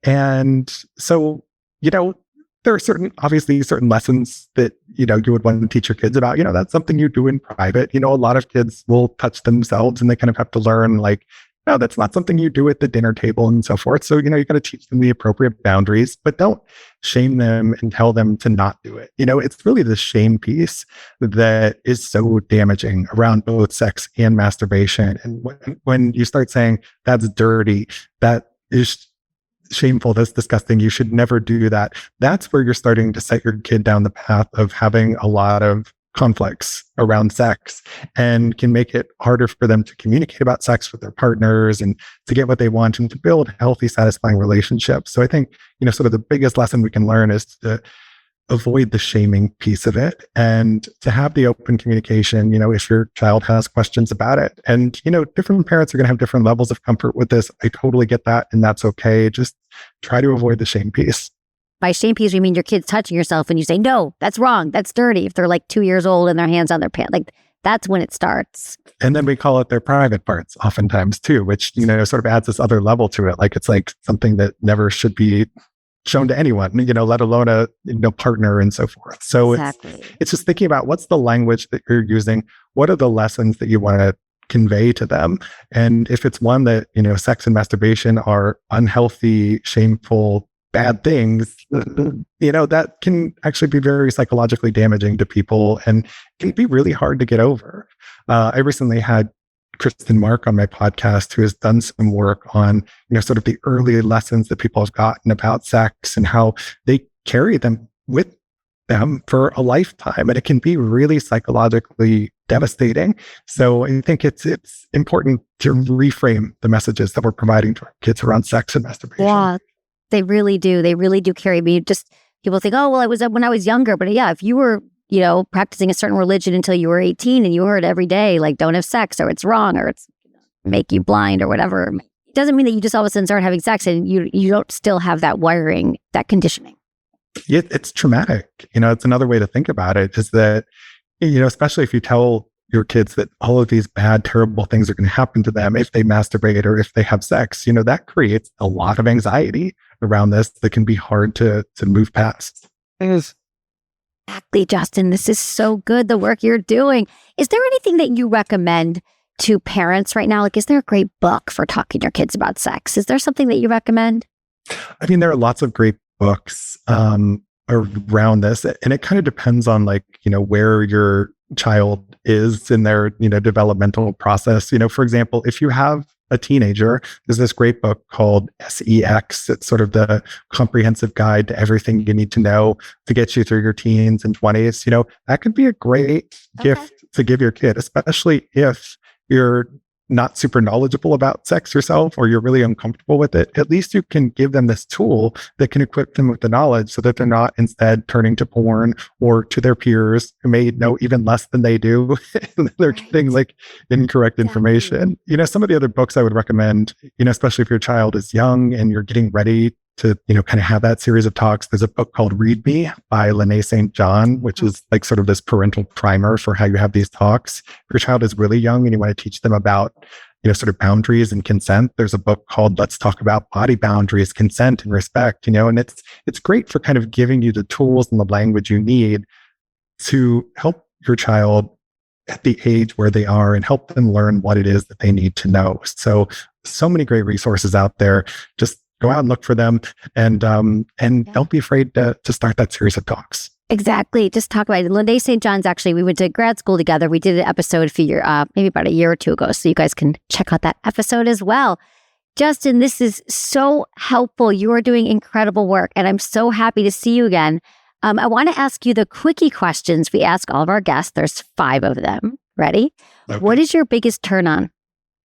And so, you know, there are obviously certain lessons that, you know, you would want to teach your kids about. You know, that's something you do in private. You know, a lot of kids will touch themselves and they kind of have to learn, like, no, that's not something you do at the dinner table and so forth. So, you know, you got to teach them the appropriate boundaries, but don't shame them and tell them to not do it. You know, it's really the shame piece that is so damaging around both sex and masturbation. And when you start saying that's dirty, that is shameful, that's disgusting, you should never do that, that's where you're starting to set your kid down the path of having a lot of conflicts around sex, and can make it harder for them to communicate about sex with their partners and to get what they want and to build healthy, satisfying relationships. So I think, you know, sort of the biggest lesson we can learn is to avoid the shaming piece of it and to have the open communication, you know, if your child has questions about it. And, you know, different parents are going to have different levels of comfort with this. I totally get that. And that's okay. Just try to avoid the shame piece. By shame piece, we mean your kid's touching yourself and you say, no, that's wrong. That's dirty. If they're like 2 years old and their hands on their pants, like that's when it starts. And then we call it their private parts oftentimes too, which, you know, sort of adds this other level to it. Like it's like something that never should be shown to anyone, you know, let alone a partner and so forth. So exactly. It's just thinking about what's the language that you're using? What are the lessons that you want to convey to them? And if it's one that, you know, sex and masturbation are unhealthy, shameful, bad things, you know, that can actually be very psychologically damaging to people and can be really hard to get over. I recently had Kristen Mark on my podcast, who has done some work on, you know, sort of the early lessons that people have gotten about sex and how they carry them with them for a lifetime. And it can be really psychologically devastating. So I think it's important to reframe the messages that we're providing to our kids around sex and masturbation. Yeah. They really do. They really do carry me. Just people think, oh, well, I was when I was younger. But yeah, if you were, you know, practicing a certain religion until you were 18 and you heard every day, like, don't have sex or it's wrong or it's make you blind or whatever, it doesn't mean that you just all of a sudden start having sex and you don't still have that wiring, that conditioning. It's traumatic. You know, it's another way to think about it is that, you know, especially if you tell your kids that all of these bad, terrible things are going to happen to them if they masturbate or if they have sex, you know, that creates a lot of anxiety around this that can be hard to move past. Exactly, Justin. This is so good, the work you're doing. Is there anything that you recommend to parents right now? Like, is there a great book for talking to your kids about sex? Is there something that you recommend? I mean, there are lots of great books around this, and it kind of depends on, like, you know, where your child is in their, you know, developmental process. You know, for example, if you have a teenager, there's this great book called SEX. It's sort of the comprehensive guide to everything you need to know to get you through your teens and 20s. You know, that could be a great gift to give your kid, especially if you're not super knowledgeable about sex yourself or you're really uncomfortable with it. At least you can give them this tool that can equip them with the knowledge so that they're not instead turning to porn or to their peers who may know even less than they do. They're getting like incorrect information. You know, some of the other books I would recommend, you know, especially if your child is young and you're getting ready to, you know, kind of have that series of talks. There's a book called Read Me by Lene St. John, which is like sort of this parental primer for how you have these talks. If your child is really young and you want to teach them about, you know, sort of boundaries and consent, there's a book called Let's Talk About Body Boundaries, Consent and Respect, you know, and it's great for kind of giving you the tools and the language you need to help your child at the age where they are and help them learn what it is that they need to know. So many great resources out there. Just go out and look for them, and don't be afraid to start that series of talks. Exactly. Just talk about it. Lene St. John's, actually, we went to grad school together. We did an episode maybe about a year or two ago, so you guys can check out that episode as well. Justin, this is so helpful. You are doing incredible work, and I'm so happy to see you again. I want to ask you the quickie questions we ask all of our guests. There's 5 of them. Ready? Okay. What is your biggest turn on?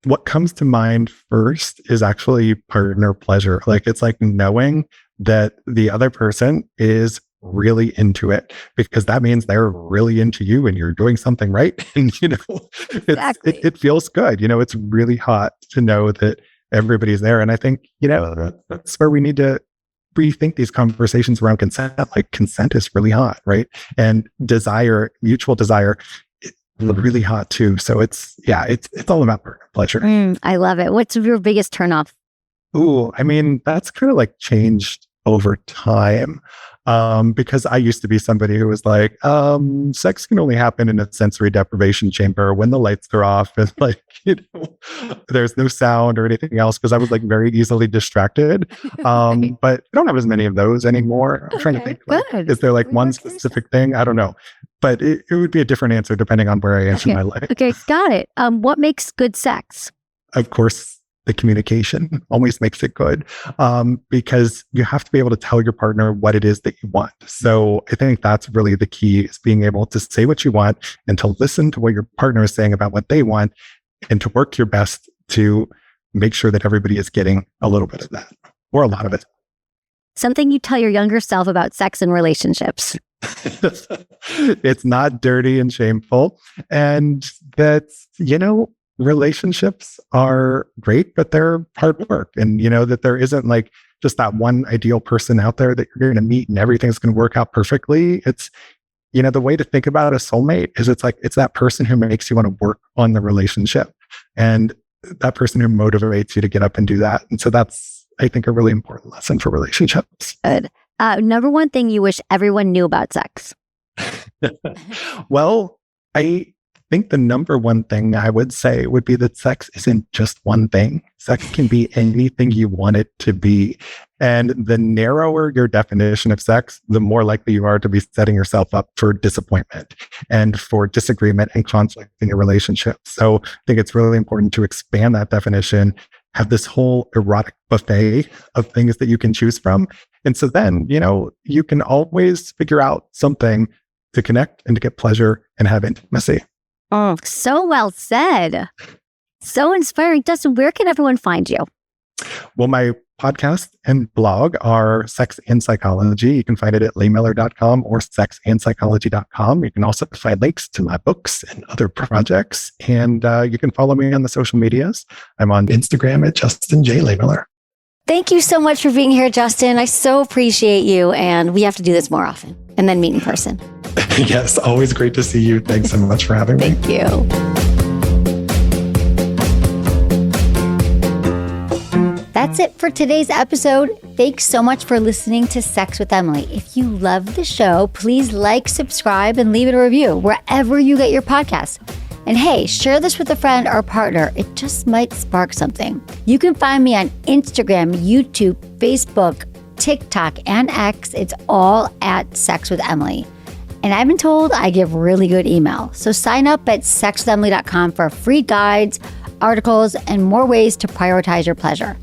What comes to mind first is actually partner pleasure. Like, it's like knowing that the other person is really into it, because that means they're really into you and you're doing something right. And, Exactly. it feels good. It's really hot to know that everybody's there. And I think, that's where we need to rethink these conversations around consent. Like, consent is really hot, right? And desire, mutual desire, it's really hot too. So it's all about partner pleasure. I love it. What's your biggest turn off? Ooh, I mean, that's kind of like changed over time. Because I used to be somebody who was like, sex can only happen in a sensory deprivation chamber when the lights are off and like, there's no sound or anything else, because I was like very easily distracted. But I don't have as many of those anymore. I'm trying to think, is there like one specific thing? I don't know. But it would be a different answer depending on where I am in my life. Okay, got it. What makes good sex? Of course, the communication always makes it good, because you have to be able to tell your partner what it is that you want. So I think that's really the key, is being able to say what you want and to listen to what your partner is saying about what they want, and to work your best to make sure that everybody is getting a little bit of that, or a lot of it. Something you tell your younger self about sex and relationships. It's not dirty and shameful. And that's, relationships are great, but they're hard work. And, that there isn't like just that one ideal person out there that you're going to meet and everything's going to work out perfectly. It's, the way to think about a soulmate is it's that person who makes you want to work on the relationship, and that person who motivates you to get up and do that. And so that's, I think, a really important lesson for relationships. Good. Number one thing you wish everyone knew about sex? Well, I think the number one thing I would say would be that sex isn't just one thing. Sex can be anything you want it to be. And the narrower your definition of sex, the more likely you are to be setting yourself up for disappointment and for disagreement and conflict in your relationship. So I think it's really important to expand that definition, have this whole erotic buffet of things that you can choose from. And so then, you can always figure out something to connect and to get pleasure and have intimacy. Oh, so well said. So inspiring. Dustin, where can everyone find you? Well, my podcast and blog are Sex and Psychology. You can find it at Lehmiller.com or sexandpsychology.com. You can also find links to my books and other projects. And you can follow me on the social medias. I'm on Instagram at Justin J. Lehmiller. Thank you so much for being here, Justin. I so appreciate you. And we have to do this more often and then meet in person. Yes, always great to see you. Thanks so much for having me. Thank you. That's it for today's episode. Thanks so much for listening to Sex with Emily. If you love the show, please like, subscribe, and leave it a review wherever you get your podcasts. And hey, share this with a friend or partner. It just might spark something. You can find me on Instagram, YouTube, Facebook, TikTok, and X. It's all at Sex with Emily. And I've been told I give really good email. So sign up at sexwithemily.com for free guides, articles, and more ways to prioritize your pleasure.